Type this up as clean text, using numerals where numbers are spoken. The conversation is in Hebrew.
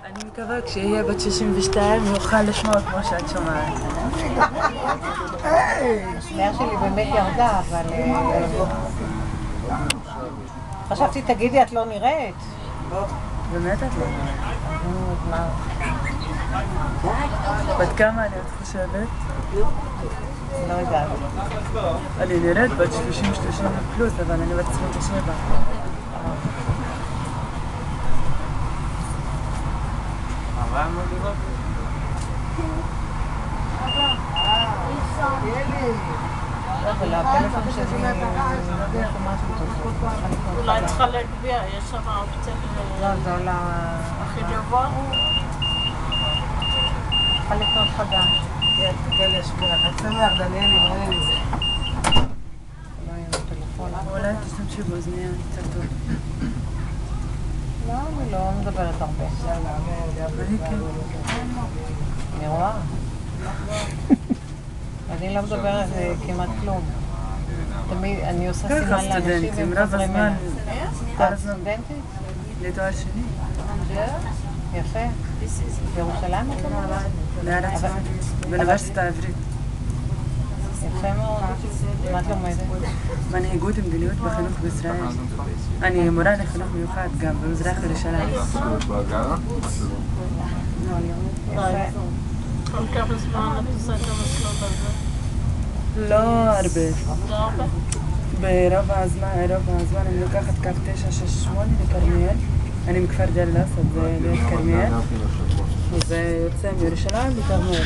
אני מקווה כשיהיה בת 62 יוכל לשמוע כמו שאת שומעת. השמיעה שלי באמת ירדה, אבל... חשבתי, תגידי, את לא נראית? באמת את לא נראית. מה? בת כמה אני את חושבת? לא יודעת. אני נראית בת 30-30 פלוס, אבל אני בת 27. אבל הפלאפון שלי... אולי צריכה להגביה, יש שם אופציה לא, זה עולה... הכי גבוה. צריכה לקנות חדש. תקל להשמיע, חד שמח, דניאלי, מראה לי זה. לא יהיה בטלפון. אולי תשתמשי באוזניה, קצת טוב. לא, אני לא מדברת הרבה. אני כן. אני רואה. אני לא מדברת כמעט כלום. תמיד, אני עושה סימן לאנשים סטודנטים, רוב הזמן. את סטודנטית? לתואר שני. יפה. בירושלים? בארץ באוניברסיטה העברית. יפה מאוד. מה את לומדת? מנהיגות ומדיניות בחינוך בישראל. אני מורה לחינוך מיוחד גם במזרח ירושלים. יפה. כל כמה זמן את עושה את המסלול הזה? לא הרבה. לא הרבה? ברוב הזמן אני לוקחת קו 968 לכרמיאל. אני מכפר דיר אל-אסד, זה ליד כרמיאל. וזה יוצא מירושלים לכרמיאל.